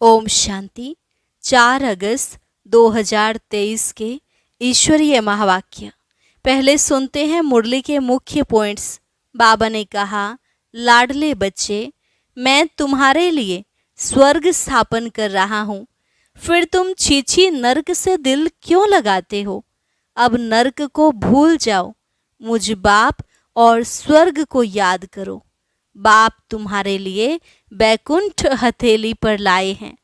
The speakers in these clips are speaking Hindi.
ओम शांति। 4 अगस्त 2023 के ईश्वरीय महावाक्य। पहले सुनते हैं मुरली के मुख्य पॉइंट्स। बाबा ने कहा, लाडले बच्चे, मैं तुम्हारे लिए स्वर्ग स्थापन कर रहा हूँ, फिर तुम छीछी नरक से दिल क्यों लगाते हो। अब नरक को भूल जाओ, मुझ बाप और स्वर्ग को याद करो। बाप तुम्हारे लिए बैकुंठ हथेली पर लाए हैं।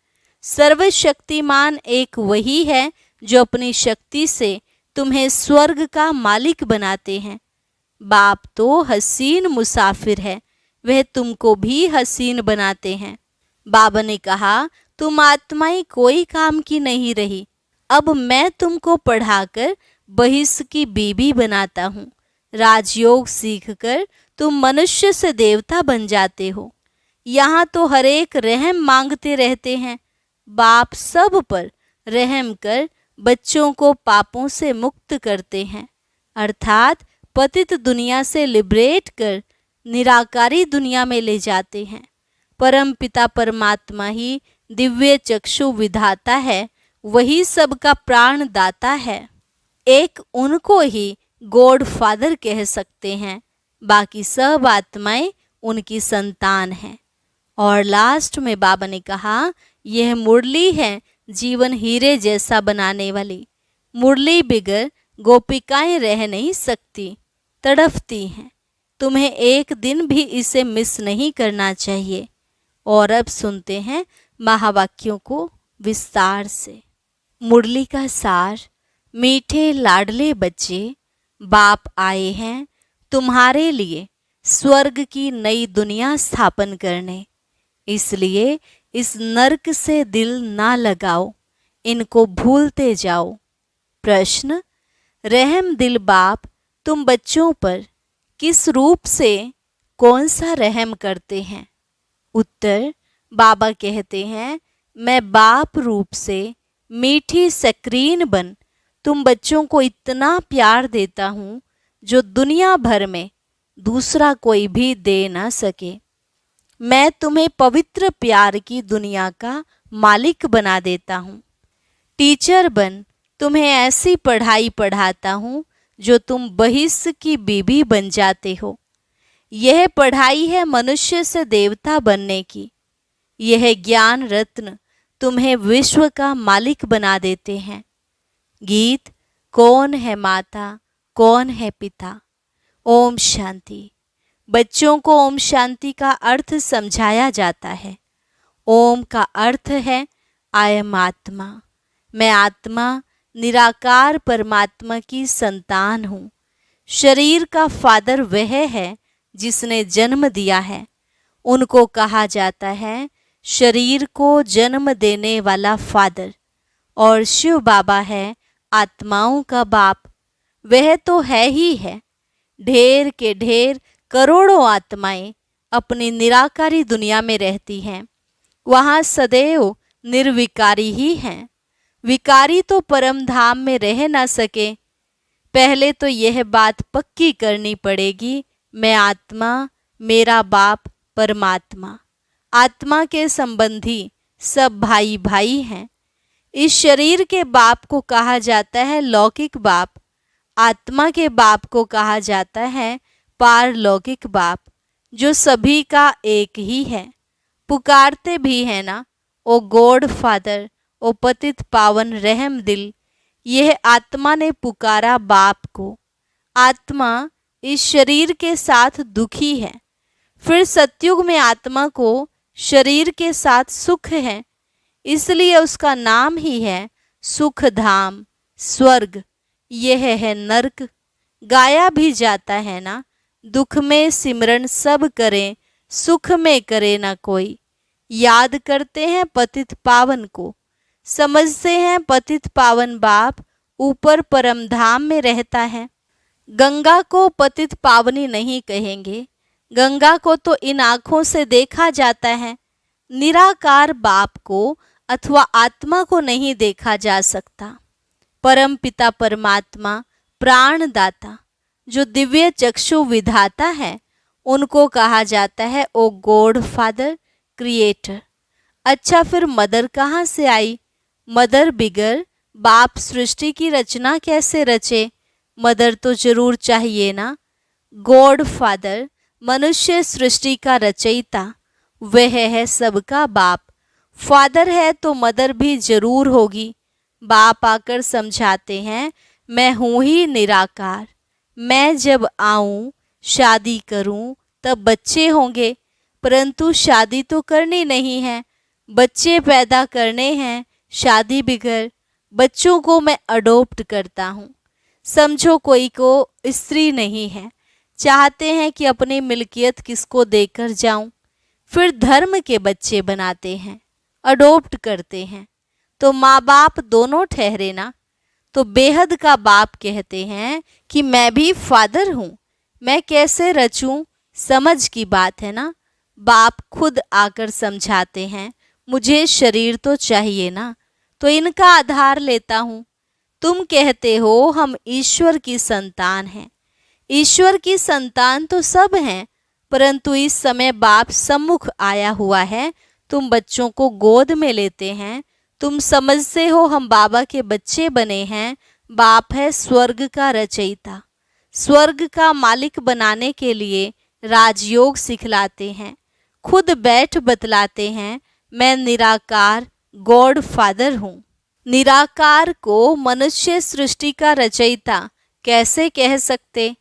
सर्वशक्तिमान एक वही है जो अपनी शक्ति से तुम्हें स्वर्ग का मालिक बनाते हैं। बाप तो हसीन मुसाफिर है, वह तुमको भी हसीन बनाते हैं। बाबा ने कहा, तुम आत्माएं कोई काम की नहीं रही, अब मैं तुमको पढ़ाकर बहिष्ठ की बीबी बनाता हूँ। राजयोग सीखकर तुम मनुष्य से देवता बन जाते हो। यहाँ तो हर एक रहम मांगते रहते हैं। बाप सब पर रहम कर बच्चों को पापों से मुक्त करते हैं, अर्थात पतित दुनिया से लिबरेट कर निराकारी दुनिया में ले जाते हैं। परम पिता परमात्मा ही दिव्य चक्षु विधाता है, वही सबका प्राण दाता है। एक उनको ही गॉड फादर कह सकते हैं, बाकी सब आत्माएं उनकी संतान हैं। और लास्ट में बाबा ने कहा, यह मुरली है जीवन हीरे जैसा बनाने वाली। मुरली बिगर गोपिकाएं रह नहीं सकती, तड़फती हैं। तुम्हें एक दिन भी इसे मिस नहीं करना चाहिए। और अब सुनते हैं महावाक्यों को विस्तार से। मुरली का सार। मीठे लाडले बच्चे, बाप आए हैं तुम्हारे लिए स्वर्ग की नई दुनिया स्थापन करने, इसलिए इस नरक से दिल ना लगाओ, इनको भूलते जाओ। प्रश्न, रहम दिल बाप तुम बच्चों पर किस रूप से कौन सा रहम करते हैं। उत्तर, बाबा कहते हैं, मैं बाप रूप से मीठी स्क्रीन बन तुम बच्चों को इतना प्यार देता हूँ जो दुनिया भर में दूसरा कोई भी दे ना सके। मैं तुम्हें पवित्र प्यार की दुनिया का मालिक बना देता हूँ। टीचर बन तुम्हें ऐसी पढ़ाई पढ़ाता हूँ जो तुम बहिष्ठ की बीबी बन जाते हो। यह पढ़ाई है मनुष्य से देवता बनने की। यह ज्ञान रत्न तुम्हें विश्व का मालिक बना देते हैं। गीत, कौन है माता कौन है पिता। ओम शांति। बच्चों को ओम शांति का अर्थ समझाया जाता है। ओम का अर्थ है आई एम आत्मा। मैं आत्मा निराकार परमात्मा की संतान हूँ। शरीर का फादर वह है जिसने जन्म दिया है। उनको कहा जाता है शरीर को जन्म देने वाला फादर। और शिव बाबा है आत्माओं का बाप। वह तो है ही है। ढेर के ढेर करोड़ों आत्माएं अपनी निराकारी दुनिया में रहती हैं। वहाँ सदैव निर्विकारी ही हैं। विकारी तो परम धाम में रह ना सके। पहले तो यह बात पक्की करनी पड़ेगी, मैं आत्मा, मेरा बाप परमात्मा। आत्मा के संबंधी सब भाई भाई हैं। इस शरीर के बाप को कहा जाता है लौकिक बाप। आत्मा के बाप को कहा जाता है पारलौकिक बाप, जो सभी का एक ही है। पुकारते भी है ना, ओ गॉड फादर, ओ पतित पावन रहम दिल। यह आत्मा ने पुकारा बाप को। आत्मा इस शरीर के साथ दुखी है। फिर सतयुग में आत्मा को शरीर के साथ सुख है, इसलिए उसका नाम ही है सुख धाम, स्वर्ग। यह है नरक। गाया भी जाता है ना, दुख में सिमरन सब करें, सुख में करे ना कोई। याद करते हैं पतित पावन को, समझते हैं पतित पावन बाप ऊपर परम धाम में रहता है। गंगा को पतित पावनी नहीं कहेंगे, गंगा को तो इन आँखों से देखा जाता है। निराकार बाप को अथवा आत्मा को नहीं देखा जा सकता। परम पिता परमात्मा प्राणदाता, जो दिव्य चक्षु विधाता है, उनको कहा जाता है ओ गॉड फादर क्रिएटर। अच्छा, फिर मदर कहाँ से आई? मदर बिगर बाप सृष्टि की रचना कैसे रचे? मदर तो जरूर चाहिए ना। गॉड फादर मनुष्य सृष्टि का रचयिता, वह है सबका बाप। फादर है तो मदर भी जरूर होगी। बाप आकर समझाते हैं, मैं हूं ही निराकार। मैं जब आऊं, शादी करूं, तब बच्चे होंगे। परंतु शादी तो करनी नहीं है, बच्चे पैदा करने हैं शादी बिगर। बच्चों को मैं अडॉप्ट करता हूँ। समझो कोई को स्त्री नहीं है, चाहते हैं कि अपनी मिल्कियत किसको देकर जाऊं, फिर धर्म के बच्चे बनाते हैं, अडॉप्ट करते हैं। तो माँ बाप दोनों ठहरे ना। तो बेहद का बाप कहते हैं कि मैं भी फादर हूँ, मैं कैसे रचूं? समझ की बात है ना। बाप खुद आकर समझाते हैं, मुझे शरीर तो चाहिए ना, तो इनका आधार लेता हूँ। तुम कहते हो हम ईश्वर की संतान हैं। ईश्वर की संतान तो सब हैं, परंतु इस समय बाप सम्मुख आया हुआ है, तुम बच्चों को गोद में लेते हैं। तुम समझते हो हम बाबा के बच्चे बने हैं। बाप है स्वर्ग का रचयिता। स्वर्ग का मालिक बनाने के लिए राजयोग सिखलाते हैं, खुद बैठ बतलाते हैं, मैं निराकार गॉड फादर हूँ। निराकार को मनुष्य सृष्टि का रचयिता कैसे कह सकते?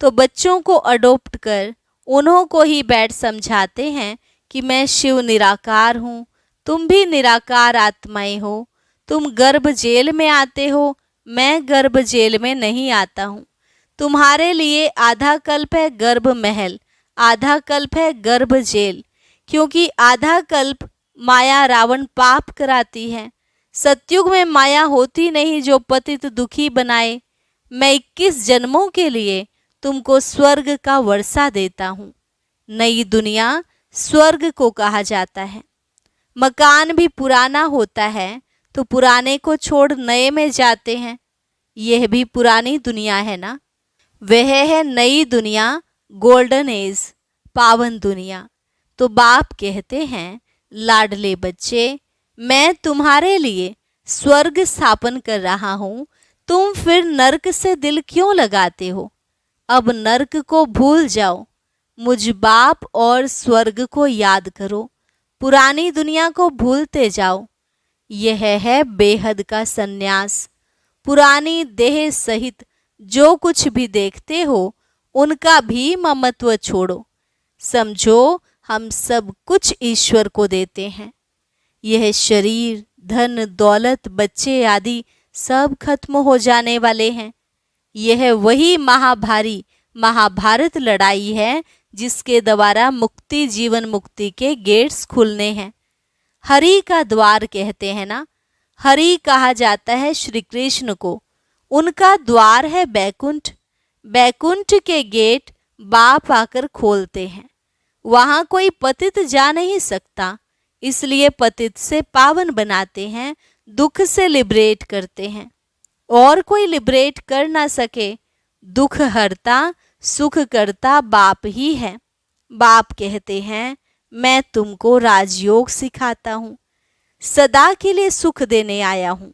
तो बच्चों को अडॉप्ट कर उन्हों को ही बैठ समझाते हैं कि मैं शिव निराकार हूँ, तुम भी निराकार आत्माएं हो। तुम गर्भ जेल में आते हो, मैं गर्भ जेल में नहीं आता हूँ। तुम्हारे लिए आधा कल्प है गर्भ महल, आधा कल्प है गर्भ जेल, क्योंकि आधा कल्प माया रावण पाप कराती है। सतयुग में माया होती नहीं जो पतित दुखी बनाए। मैं 21 जन्मों के लिए तुमको स्वर्ग का वर्षा देता हूँ। नई दुनिया स्वर्ग को कहा जाता है। मकान भी पुराना होता है तो पुराने को छोड़ नए में जाते हैं, यह भी पुरानी दुनिया है ना। वह है नई दुनिया, गोल्डन एज, पावन दुनिया। तो बाप कहते हैं, लाडले बच्चे, मैं तुम्हारे लिए स्वर्ग स्थापन कर रहा हूँ, तुम फिर नरक से दिल क्यों लगाते हो? अब नरक को भूल जाओ, मुझ बाप और स्वर्ग को याद करो, पुरानी दुनिया को भूलते जाओ। यह है बेहद का सन्यास। पुरानी देह सहित जो कुछ भी देखते हो उनका भी ममत्व छोड़ो। समझो हम सब कुछ ईश्वर को देते हैं। यह शरीर, धन, दौलत, बच्चे आदि सब खत्म हो जाने वाले हैं। यह वही महाभारी महाभारत लड़ाई है जिसके द्वारा मुक्ति, जीवन मुक्ति के गेट्स खुलने हैं। हरि का द्वार कहते हैं ना। हरि कहा जाता है श्री कृष्ण को, उनका द्वार है बैकुंठ। बैकुंठ के गेट बाप आकर खोलते हैं। वहां कोई पतित जा नहीं सकता, इसलिए पतित से पावन बनाते हैं, दुख से लिबरेट करते हैं। और कोई लिबरेट कर ना सके, दुख हरता सुख करता बाप ही है। बाप कहते हैं, मैं तुमको राजयोग सिखाता हूँ, सदा के लिए सुख देने आया हूँ।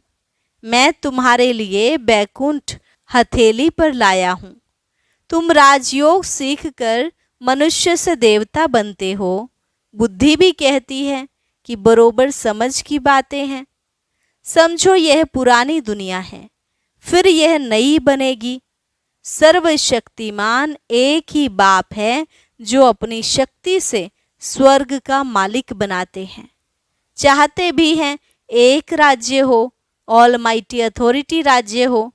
मैं तुम्हारे लिए बैकुंठ हथेली पर लाया हूँ। तुम राजयोग सीख कर मनुष्य से देवता बनते हो। बुद्धि भी कहती है कि बरोबर समझ की बातें हैं। समझो यह पुरानी दुनिया है, फिर यह नई बनेगी। सर्वशक्तिमान एक ही बाप है जो अपनी शक्ति से स्वर्ग का मालिक बनाते हैं। चाहते भी हैं एक राज्य हो, ऑलमाइटी अथॉरिटी राज्य हो।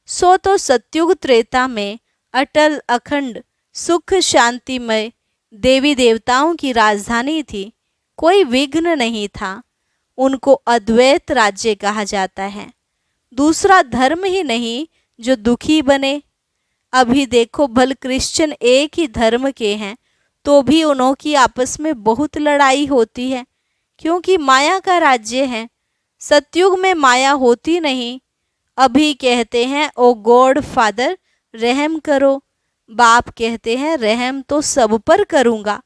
सो तो सतयुग त्रेता में अटल अखंड सुख शांतिमय देवी देवताओं की राजधानी थी, कोई विघ्न नहीं था। उनको अद्वैत राज्य कहा जाता है। दूसरा धर्म ही नहीं जो दुखी बने। अभी देखो भल क्रिश्चियन एक ही धर्म के हैं तो भी उन्हों की आपस में बहुत लड़ाई होती है, क्योंकि माया का राज्य है। सतयुग में माया होती नहीं। अभी कहते हैं ओ गॉड फादर रहम करो। बाप कहते हैं रहम तो सब पर करूँगा,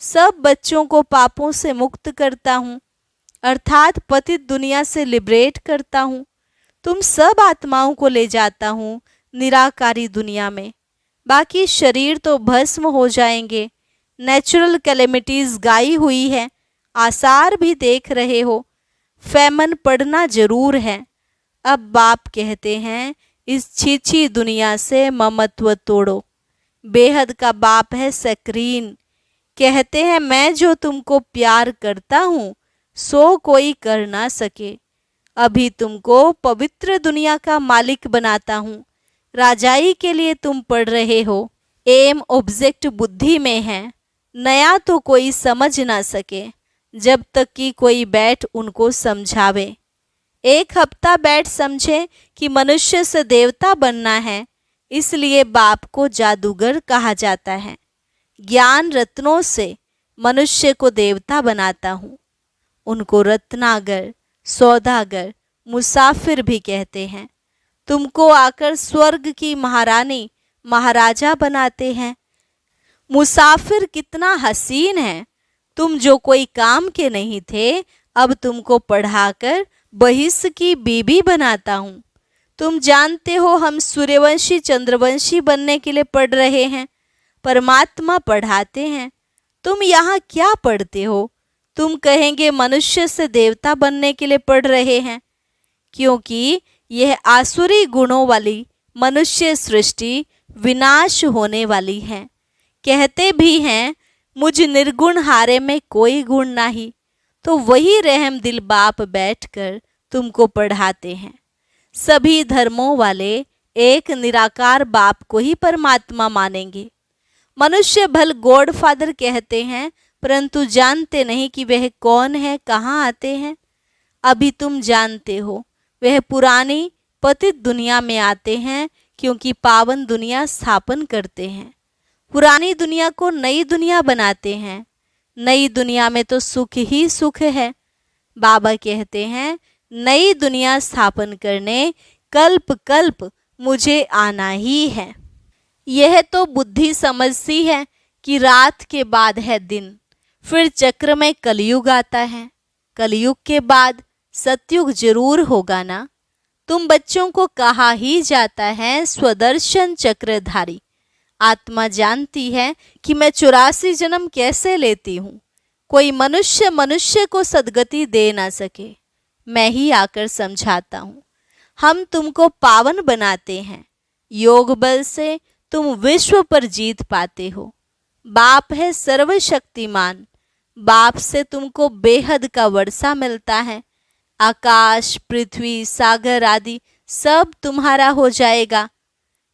सब बच्चों को पापों से मुक्त करता हूँ। अर्थात पतित दुनिया से लिबरेट करता हूँ। तुम सब आत्माओं को ले जाता हूँ निराकारी दुनिया में। बाकी शरीर तो भस्म हो जाएंगे। नेचुरल कैलेमिटीज गाई हुई है, आसार भी देख रहे हो। फैमन पड़ना जरूर है। अब बाप कहते हैं इस छीछी दुनिया से ममत्व तोड़ो। बेहद का बाप है सक्रीन। कहते हैं मैं जो तुमको प्यार करता हूँ सो कोई कर ना सके। अभी तुमको पवित्र दुनिया का मालिक बनाता हूँ। राजाई के लिए तुम पढ़ रहे हो। एम ऑब्जेक्ट बुद्धि में है। नया तो कोई समझ ना सके जब तक कि कोई बैठ उनको समझावे। एक हफ्ता बैठ समझे कि मनुष्य से देवता बनना है, इसलिए बाप को जादूगर कहा जाता है। ज्ञान रत्नों से मनुष्य को देवता बनाता हूँ। उनको रत्नागर, सौदागर, मुसाफिर भी कहते हैं। तुमको आकर स्वर्ग की महारानी, महाराजा बनाते हैं। मुसाफिर कितना हसीन है। तुम जो कोई काम के नहीं थे, अब तुमको पढ़ाकर बहिष्ठ की बीबी बनाता हूँ। तुम जानते हो हम सूर्यवंशी चंद्रवंशी बनने के लिए पढ़ रहे हैं। परमात्मा पढ़ाते हैं। तुम यहाँ क्या पढ़ते हो? तुम कहेंगे मनुष्य से देवता बनने के लिए पढ़ रहे हैं, क्योंकि यह आसुरी गुणों वाली मनुष्य सृष्टि विनाश होने वाली है। कहते भी हैं मुझ निर्गुण हारे में कोई गुण नहीं। तो वही रहम दिल बाप बैठकर तुमको पढ़ाते हैं। सभी धर्मों वाले एक निराकार बाप को ही परमात्मा मानेंगे। मनुष्य भल गॉड फादर कहते हैं, परंतु जानते नहीं कि वह कौन है, कहाँ आते हैं। अभी तुम जानते हो वह पुरानी पतित दुनिया में आते हैं, क्योंकि पावन दुनिया स्थापन करते हैं। पुरानी दुनिया को नई दुनिया बनाते हैं। नई दुनिया में तो सुख ही सुख है। बाबा कहते हैं नई दुनिया स्थापन करने कल्प कल्प मुझे आना ही है। यह तो बुद्धि समझती है कि रात के बाद है दिन, फिर चक्र में कलयुग आता है। कलयुग के बाद सतयुग जरूर होगा ना। तुम बच्चों को कहा ही जाता है स्वदर्शन चक्रधारी। आत्मा जानती है कि मैं 84 जन्म कैसे लेती हूँ। कोई मनुष्य मनुष्य को सदगति दे ना सके। मैं ही आकर समझाता हूँ। हम तुमको पावन बनाते हैं। योग बल से तुम विश्व पर जीत पाते हो। बाप है सर्वशक्तिमान। बाप से तुमको बेहद का वर्षा मिलता है। आकाश, पृथ्वी, सागर आदि सब तुम्हारा हो जाएगा।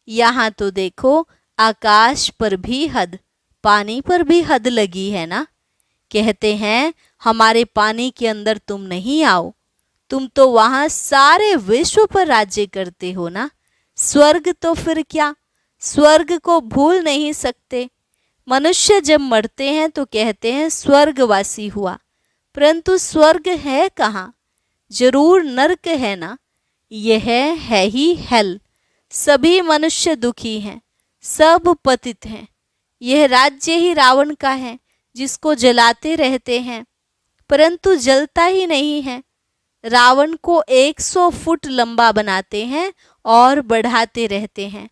यहाँ तो देखो आकाश पर भी हद, पानी पर भी हद लगी है ना। कहते हैं हमारे पानी के अंदर तुम नहीं आओ। तुम तो वहाँ सारे विश्व पर राज्य करते हो ना। स्वर्ग तो फिर क्या, स्वर्ग को भूल नहीं सकते। मनुष्य जब मरते हैं तो कहते हैं स्वर्गवासी हुआ, परंतु स्वर्ग है कहाँ? जरूर नरक है ना। यह है ही हेल। सभी मनुष्य दुखी हैं, सब पतित हैं। यह राज्य ही रावण का है, जिसको जलाते रहते हैं, परंतु जलता ही नहीं है। रावण को 100 फुट लंबा बनाते हैं और बढ़ाते रहते हैं।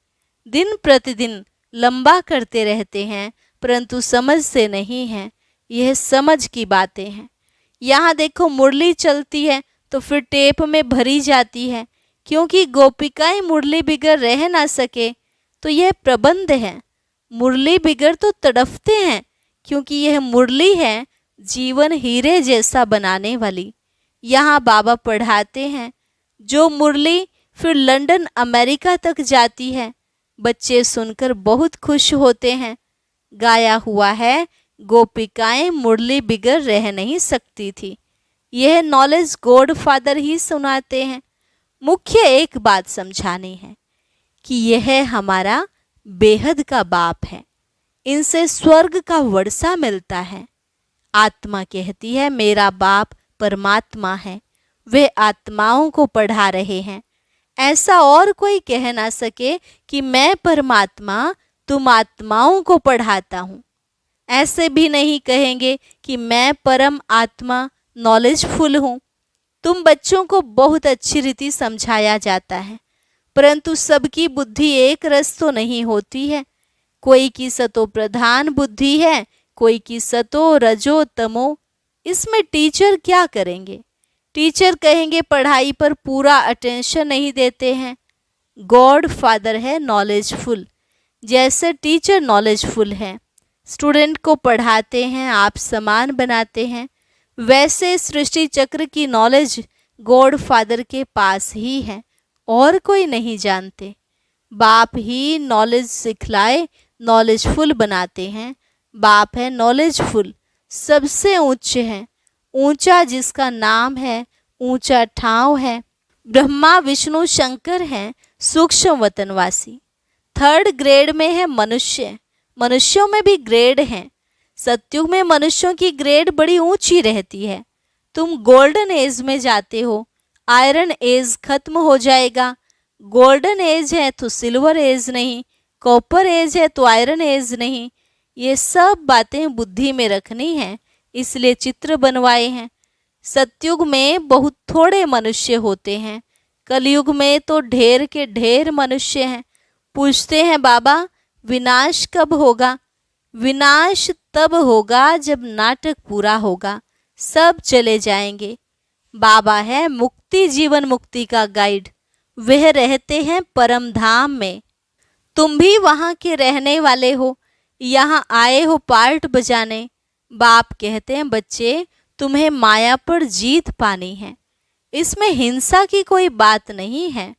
दिन प्रतिदिन लंबा करते रहते हैं, परंतु समझते नहीं हैं। यह समझ की बातें हैं। यहाँ देखो मुरली चलती है तो फिर टेप में भरी जाती है, क्योंकि गोपिकाएं मुरली बिगर रह ना सके। तो यह प्रबंध है। मुरली बिगर तो तड़फते हैं, क्योंकि यह मुरली है जीवन हीरे जैसा बनाने वाली। यहाँ बाबा पढ़ाते हैं जो मुरली फिर लंदन अमेरिका तक जाती है। बच्चे सुनकर बहुत खुश होते हैं। गाया हुआ है गोपिकाएं मुरली बिगर रह नहीं सकती थी। यह नॉलेज गॉड फादर ही सुनाते हैं। मुख्य एक बात समझानी है कि यह हमारा बेहद का बाप है। इनसे स्वर्ग का वर्षा मिलता है। आत्मा कहती है मेरा बाप परमात्मा है। वे आत्माओं को पढ़ा रहे हैं। ऐसा और कोई कह ना सके कि मैं परमात्मा तुम आत्माओं को पढ़ाता हूँ। ऐसे भी नहीं कहेंगे कि मैं परम आत्मा नॉलेजफुल हूँ। तुम बच्चों को बहुत अच्छी रीति समझाया जाता है, परंतु सबकी बुद्धि एक रस तो नहीं होती है। कोई की सतो प्रधान बुद्धि है, कोई की सतो रजो तमो। इसमें टीचर क्या करेंगे? टीचर कहेंगे पढ़ाई पर पूरा अटेंशन नहीं देते हैं। गॉड फादर है नॉलेजफुल, जैसे टीचर नॉलेजफुल है, स्टूडेंट को पढ़ाते हैं, आप समान बनाते हैं, वैसे सृष्टि चक्र की नॉलेज गॉड फादर के पास ही है, और कोई नहीं जानते। बाप ही नॉलेज सिखलाए, नॉलेजफुल बनाते हैं। बाप है नॉलेजफुल, सबसे ऊंच है, ऊंचा जिसका नाम है, ऊंचा ठाव है। ब्रह्मा विष्णु शंकर हैं सूक्ष्म वतनवासी। थर्ड ग्रेड में है मनुष्य, मनुष्यों में भी ग्रेड हैं। सतयुग में मनुष्यों की ग्रेड बड़ी ऊंची रहती है। तुम गोल्डन एज में जाते हो, आयरन एज खत्म हो जाएगा। गोल्डन एज है तो सिल्वर एज नहीं, कॉपर एज है तो आयरन एज नहीं। ये सब बातें बुद्धि में रखनी है, इसलिए चित्र बनवाए हैं। सतयुग में बहुत थोड़े मनुष्य होते हैं, कलयुग में तो ढेर के ढेर मनुष्य हैं। पूछते हैं बाबा विनाश कब होगा? विनाश तब होगा जब नाटक पूरा होगा, सब चले जाएंगे। बाबा है मुक्ति जीवन मुक्ति का गाइड, वह रहते हैं परम धाम में। तुम भी वहाँ के रहने वाले हो, यहाँ आए हो पार्ट बजाने। बाप कहते हैं बच्चे तुम्हें माया पर जीत पानी है, इसमें हिंसा की कोई बात नहीं है।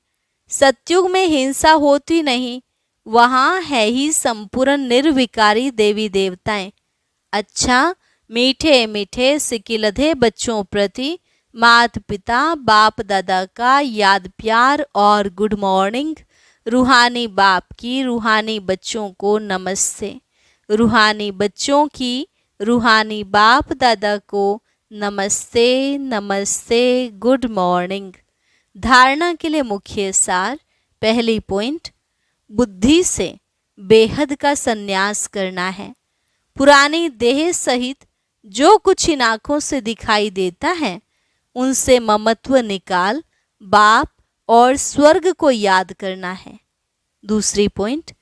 सतयुग में हिंसा होती नहीं, वहाँ है ही संपूर्ण निर्विकारी देवी देवताएं। अच्छा, मीठे मीठे सिकिलधे बच्चों प्रति माता पिता बाप दादा का याद प्यार और गुड मॉर्निंग। रूहानी बाप की रूहानी बच्चों को नमस्ते, रूहानी बच्चों की रूहानी बाप दादा को नमस्ते नमस्ते, गुड मॉर्निंग। धारणा के लिए मुख्य सार। पहली पॉइंट, बुद्धि से बेहद का संन्यास करना है। पुरानी देह सहित जो कुछ इन आँखों से दिखाई देता है उनसे ममत्व निकाल बाप और स्वर्ग को याद करना है। दूसरी पॉइंट,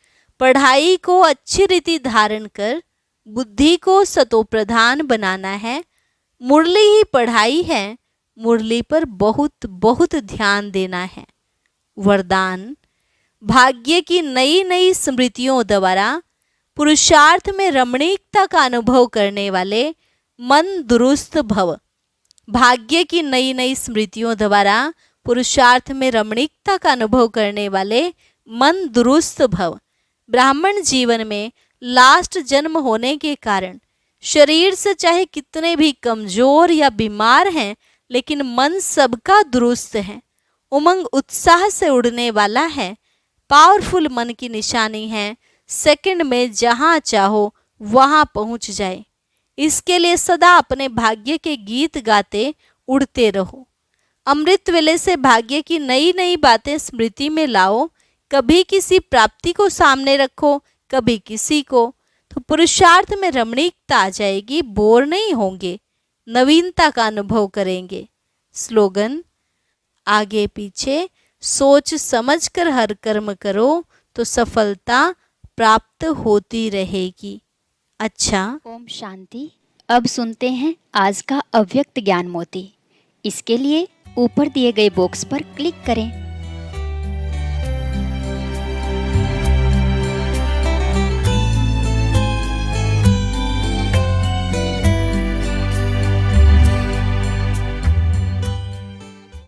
पढ़ाई को अच्छी रीति धारण कर बुद्धि को सतोप्रधान बनाना है। मुरली ही पढ़ाई है, मुरली पर बहुत बहुत ध्यान देना है। वरदान, भाग्य की नई नई स्मृतियों द्वारा पुरुषार्थ में रमणीकता का अनुभव करने वाले मन दुरुस्त भव। भाग्य की नई नई स्मृतियों द्वारा पुरुषार्थ में रमणीकता का अनुभव करने वाले मन दुरुस्त भव। ब्राह्मण जीवन में लास्ट जन्म होने के कारण शरीर से चाहे कितने भी कमजोर या बीमार हैं, लेकिन मन सबका दुरुस्त है, उमंग उत्साह से उड़ने वाला है। पावरफुल मन की निशानी है, सेकंड में जहाँ चाहो वहाँ पहुँच जाए। इसके लिए सदा अपने भाग्य के गीत गाते उड़ते रहो। अमृत वेले से भाग्य की नई नई बातें स्मृति में लाओ। कभी किसी प्राप्ति को सामने रखो, कभी किसी को, तो पुरुषार्थ में रमणीकता आ जाएगी, बोर नहीं होंगे, नवीनता का अनुभव करेंगे। स्लोगन, आगे पीछे सोच समझकर हर कर्म करो तो सफलता प्राप्त होती रहेगी। अच्छा, ओम शांति। अब सुनते हैं आज का अव्यक्त ज्ञान मोती। इसके लिए ऊपर दिए गए बॉक्स पर क्लिक करें।